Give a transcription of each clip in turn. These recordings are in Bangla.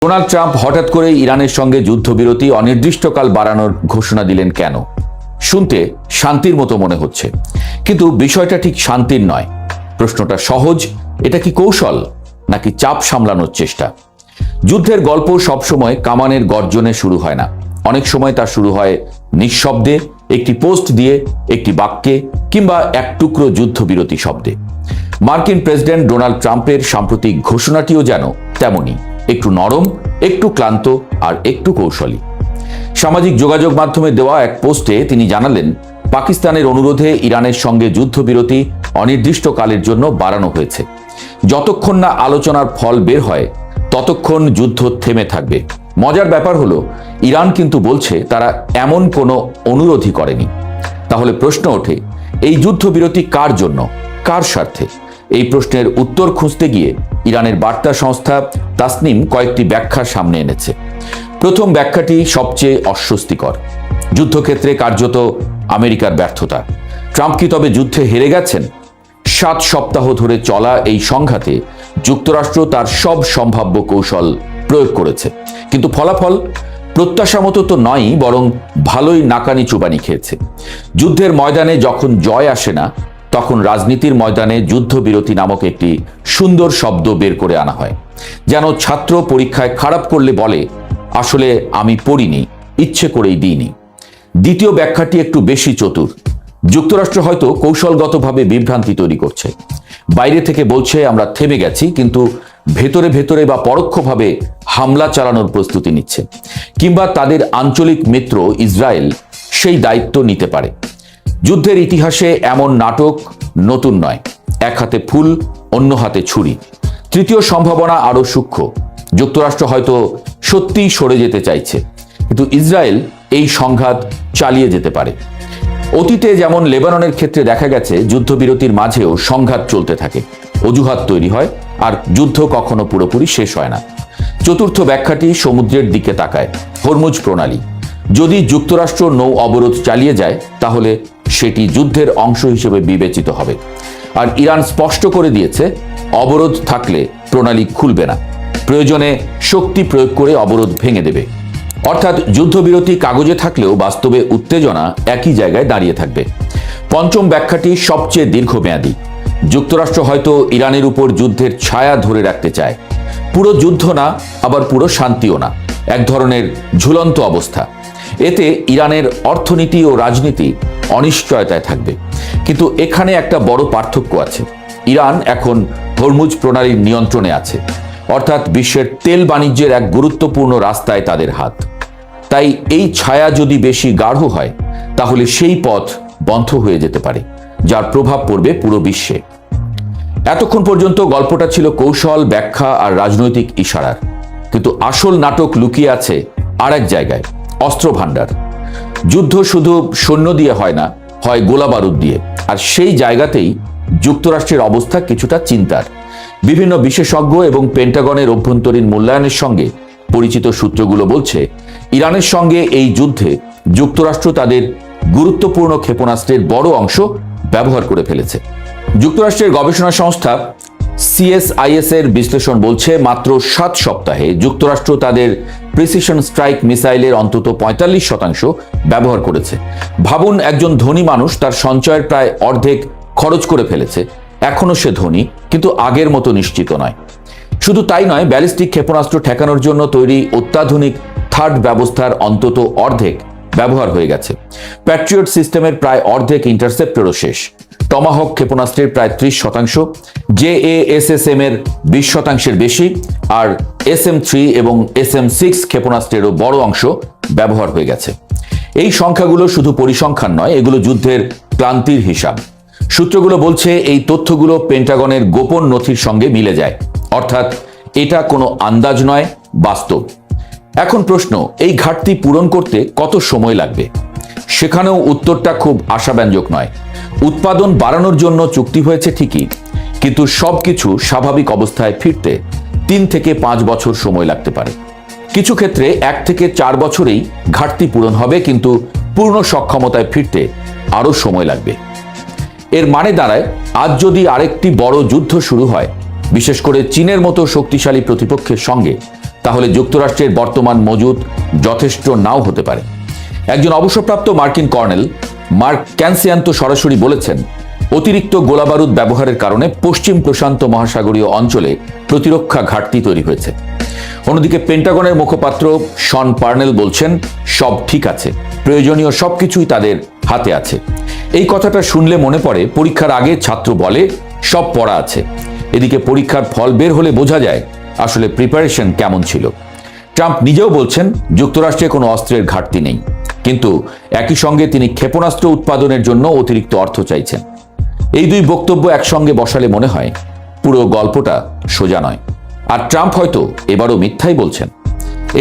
ডোনাল্ড ট্রাম্প হঠাৎ করে ইরানের সঙ্গে যুদ্ধবিরতি অনির্দিষ্টকাল বাড়ানোর ঘোষণা দিলেন কেন? শুনতে শান্তির মতো মনে হচ্ছে, কিন্তু বিষয়টা ঠিক শান্তির নয়। প্রশ্নটা সহজ, এটা কি কৌশল নাকি চাপ সামলানোর চেষ্টা? যুদ্ধের গল্প সবসময় কামানের গর্জনে শুরু হয় না। অনেক সময় তা শুরু হয় নিঃশব্দে, একটি পোস্ট দিয়ে, একটি বাক্যে, কিংবা এক টুকরো যুদ্ধবিরতি শব্দে। মার্কিন প্রেসিডেন্ট ডোনাল্ড ট্রাম্পের সাম্প্রতিক ঘোষণাটিও যেন তেমনই, একটু নরম, একটু ক্লান্ত আর একটু কৌশলী। সামাজিক যোগাযোগ মাধ্যমে দেওয়া এক পোস্টে তিনি জানালেন, পাকিস্তানের অনুরোধে ইরানের সঙ্গে যুদ্ধবিরতি অনির্দিষ্টকালের জন্য বাড়ানো হয়েছে। যতক্ষণ না আলোচনার ফল বের হয় ততক্ষণ যুদ্ধ থেমে থাকবে। মজার ব্যাপার হলো, ইরান কিন্তু বলছে তারা এমন কোনো অনুরোধই করেনি। তাহলে প্রশ্ন ওঠে, এই যুদ্ধবিরতি কার জন্য, কার স্বার্থে? এই প্রশ্নের উত্তর খুঁজতে গিয়ে ইরানের বার্তা সংস্থা তাসনিম কয়েকটি ব্যাখ্যা সামনে এনেছে। প্রথম ব্যাখ্যাটি সবচেয়ে অস্বস্তিকর। যুদ্ধক্ষেত্রে কার্যত আমেরিকার ব্যর্থতা। ট্রাম্প কি তবে যুদ্ধে হেরে গেছেন? 7 সপ্তাহ ধরে চলা এই সংঘাতে যুক্তরাষ্ট্র তার সব সম্ভাব্য কৌশল প্রয়োগ করেছে, কিন্তু ফলাফল প্রত্যাশা মতো তো নয়ই, বরং ভালোই নাকানি চুবানি খেয়েছে। যুদ্ধের ময়দানে যখন জয় আসে না, তখন রাজনীতির ময়দানে যুদ্ধবিরতি নামক একটি সুন্দর শব্দ বের করে আনা হয়, যেন ছাত্র পরীক্ষায় খারাপ করলে বলে, আসলে আমি পড়িনি, ইচ্ছে করেই দিইনি। দ্বিতীয় ব্যাখ্যাটি একটু বেশি চতুর। যুক্তরাষ্ট্র হয়তো কৌশলগতভাবে বিভ্রান্তি তৈরি করছে। বাইরে থেকে বলছে আমরা থেমে গেছি, কিন্তু ভেতরে ভেতরে বা পরোক্ষভাবে হামলা চালানোর প্রস্তুতি নিচ্ছে। কিংবা তাদের আঞ্চলিক মিত্র ইসরায়েল সেই দায়িত্ব নিতে পারে। যুদ্ধের ইতিহাসে এমন নাটক নতুন নয়। এক হাতে ফুল, অন্য হাতে ছুরি। তৃতীয় সম্ভাবনা আরো সূক্ষ্ম। যুক্তরাষ্ট্র হয়তো সত্যিই সরে যেতে চাইছে, কিন্তু ইসরায়েল এই সংঘাত চালিয়ে যেতে পারে। অতীতে যেমন লেবাননের ক্ষেত্রে দেখা গেছে, যুদ্ধবিরতির মাঝেও সংঘাত চলতে থাকে, অজুহাত তৈরি হয়, আর যুদ্ধ কখনো পুরোপুরি শেষ হয় না। চতুর্থ ব্যাখ্যাটি সমুদ্রের দিকে তাকায়। হরমুজ প্রণালী। যদি যুক্তরাষ্ট্র নৌ অবরোধ চালিয়ে যায়, তাহলে সেটি যুদ্ধের অংশ হিসেবে বিবেচিত হবে। আর ইরান স্পষ্ট করে দিয়েছে, অবরোধ থাকলে প্রণালী খুলবে না, প্রয়োজনে শক্তি প্রয়োগ করে অবরোধ ভেঙে দেবে। অর্থাৎ যুদ্ধবিরতি কাগজে থাকলেও বাস্তবে উত্তেজনা একই জায়গায় দাঁড়িয়ে থাকবে। পঞ্চম ব্যাখ্যাটি সবচেয়ে দীর্ঘমেয়াদী। যুক্তরাষ্ট্র হয়তো ইরানের উপর যুদ্ধের ছায়া ধরে রাখতে চায়। পুরো যুদ্ধ না, আবার পুরো শান্তিও না, এক ধরনের ঝুলন্ত অবস্থা। এতে ইরানের অর্থনীতি ও রাজনীতি অনিশ্চয়তায় থাকবে। কিন্তু এখানে একটা বড় পার্থক্য আছে। ইরান এখন হরমুজ প্রণালীর নিয়ন্ত্রণে আছে, অর্থাৎ বিশ্বের তেল বাণিজ্যের এক গুরুত্বপূর্ণ রাস্তায় তাদের হাত। তাই এই ছায়া যদি বেশি গাঢ় হয়, তাহলে সেই পথ বন্ধ হয়ে যেতে পারে, যার প্রভাব পড়বে পুরো বিশ্বে। এতক্ষণ পর্যন্ত গল্পটা ছিল কৌশল, ব্যাখ্যা আর রাজনৈতিক ইশারার, কিন্তু আসল নাটক লুকিয়ে আছে আর এক জায়গায়, অস্ত্র ভাণ্ডার। যুদ্ধ শুধু সৈন্য দিয়ে হয় না, হয় গোলা বারুদ দিয়ে। আর সেই জায়গাতেই যুক্তরাষ্ট্রের অবস্থা কিছুটা চিন্তার। বিভিন্ন বিশেষজ্ঞ এবং পেন্টাগনের অভ্যন্তরীণ মূল্যায়নের সঙ্গে পরিচিত সূত্রগুলো বলছে, ইরানের সঙ্গে এই যুদ্ধে যুক্তরাষ্ট্র তাদের গুরুত্বপূর্ণ ক্ষেপণাস্ত্রের বড় অংশ ব্যবহার করে ফেলেছে। যুক্তরাষ্ট্রের গবেষণা সংস্থা CSIS এর বিশ্লেষণ বলছে, মাত্র 7 সপ্তাহে যুক্তরাষ্ট্র তাদের প্রিসিশন স্ট্রাইক মিসাইলের অন্তত 45% ব্যবহার করেছে। ভাবুন, একজন ধনী মানুষ তার সঞ্চয়ের প্রায় অর্ধেক খরচ করে ফেলেছে। এখনো সে ধনী, কিন্তু আগের মতো নিশ্চিত নয়। শুধু তাই নয়, ব্যালিস্টিক ক্ষেপণাস্ত্র ঠেকানোর জন্য তৈরি অত্যাধুনিক থার্ড ব্যবস্থার অন্তত অর্ধেক ব্যবহার হয়ে গেছে। প্যাট্রিয়ট সিস্টেমের প্রায় অর্ধেক ইন্টারসেপ্টরও শেষ। টমাহক ক্ষেপণাস্ত্রের প্রায় 30%, JASSM এর 20%-এর বেশি, আর SM-3 এবং SM-6 ক্ষেপণাস্ত্রেরও বড় অংশ ব্যবহার হয়ে গেছে। এই সংখ্যাগুলো শুধু পরিসংখ্যান নয়, এগুলো যুদ্ধের ক্লান্তির হিসাব। সূত্রগুলো বলছে, এই তথ্যগুলো পেন্টাগনের গোপন নথির সঙ্গে মিলে যায়, অর্থাৎ এটা কোনো আন্দাজ নয়, বাস্তব। এখন প্রশ্ন, এই ঘাটতি পূরণ করতে কত সময় লাগবে? সেখানেও উত্তরটা খুব আশাব্যঞ্জক নয়। উৎপাদন বাড়ানোর জন্য চুক্তি হয়েছে ঠিকই, কিন্তু সবকিছু স্বাভাবিক অবস্থায় ফিরতে 3 থেকে 5 বছর সময় লাগতে পারে। কিছু ক্ষেত্রে 1 থেকে 4 বছরেই ঘাটতি পূরণ হবে, কিন্তু পূর্ণ সক্ষমতায় ফিরতে আরও সময় লাগবে। এর মানে দাঁড়ায়, আজ যদি আরেকটি বড় যুদ্ধ শুরু হয়, বিশেষ করে চীনের মতো শক্তিশালী প্রতিপক্ষের সঙ্গে, তাহলে যুক্তরাষ্ট্রের বর্তমান মজুদ যথেষ্ট নাও হতে পারে। একজন অবসরপ্রাপ্ত মার্কিন কর্নেল মার্ক ক্যানসিয়ান তো সরাসরি বলেছেন, অতিরিক্ত গোলাবারুদ ব্যবহারের কারণে পশ্চিম প্রশান্ত মহাসাগরীয় অঞ্চলে প্রতিরক্ষা ঘাটতি তৈরি হয়েছে। অন্যদিকে পেন্টাগনের মুখপাত্র শন পার্নেল বলছেন, সব ঠিক আছে, প্রয়োজনীয় সবকিছুই তাদের হাতে আছে। এই কথাটা শুনলে মনে পড়ে, পরীক্ষার আগে ছাত্র বলে সব পড়া আছে, এদিকে পরীক্ষার ফল বের হলে বোঝা যায় আসলে প্রিপারেশন কেমন ছিল। ট্রাম্প নিজেও বলছেন যুক্তরাষ্ট্রে কোনো অস্ত্রের ঘাটতি নেই, কিন্তু একই সঙ্গে তিনি ক্ষেপণাস্ত্র উৎপাদনের জন্য অতিরিক্ত অর্থ চাইছেন। এই দুই বক্তব্য একসঙ্গে বসালে মনে হয় পুরো গল্পটা সোজা নয়। আর ট্রাম্প হয়তো এবারও মিথ্যাই বলছেন।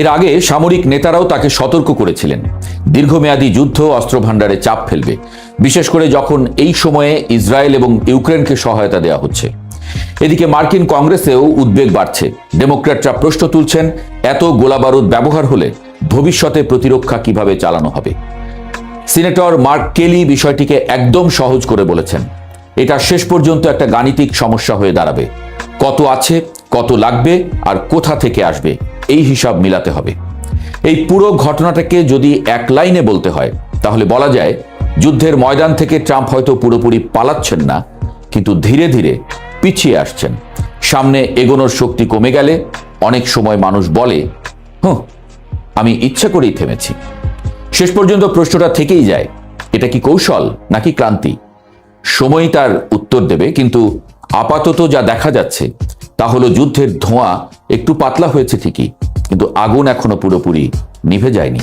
এর আগে সামরিক নেতারাও তাকে সতর্ক করেছিলেন, দীর্ঘমেয়াদী যুদ্ধ অস্ত্রভাণ্ডারে চাপ ফেলবে, বিশেষ করে যখন এই সময়ে ইসরায়েল এবং ইউক্রেনকে সহায়তা দেওয়া হচ্ছে। এদিকে মার্কিন কংগ্রেসেও উদ্বেগ বাড়ছে। ডেমোক্র্যাটরা প্রশ্ন তুলছেন, এত গোলাবারুদ ব্যবহার হলে ভবিষ্যতে প্রতিরক্ষা কিভাবে চালানো হবে। সিনেটর মার্ক কেলি বিষয়টিকে একদম সহজ করে বলেছেন, এটা শেষ পর্যন্ত একটা গাণিতিক সমস্যা হয়ে দাঁড়াবে। কত আছে, কত লাগবে আর কোথা থেকে আসবে, এই হিসাব মিলাতে হবে। এই পুরো ঘটনাটাকে যদি এক লাইনে বলতে হয় তাহলে বলা যায়, যুদ্ধের ময়দান থেকে ট্রাম্প হয়তো পুরোপুরি পালাচ্ছেন না, কিন্তু ধীরে ধীরে পিছিয়ে আসছেন। সামনে এগোনোর শক্তি কমে গেলে অনেক সময় মানুষ বলে, আমি ইচ্ছা করেই থেমেছি। শেষ পর্যন্ত প্রশ্নটা থেকেই যায়, এটা কি কৌশল নাকি ক্রান্তি? সময়ই তার উত্তর দেবে। কিন্তু আপাতত যা দেখা যাচ্ছে তা হলো, যুদ্ধের ধোঁয়া একটু পাতলা হয়েছে ঠিকই, কিন্তু আগুন এখনো পুরোপুরি নিভে যায়নি।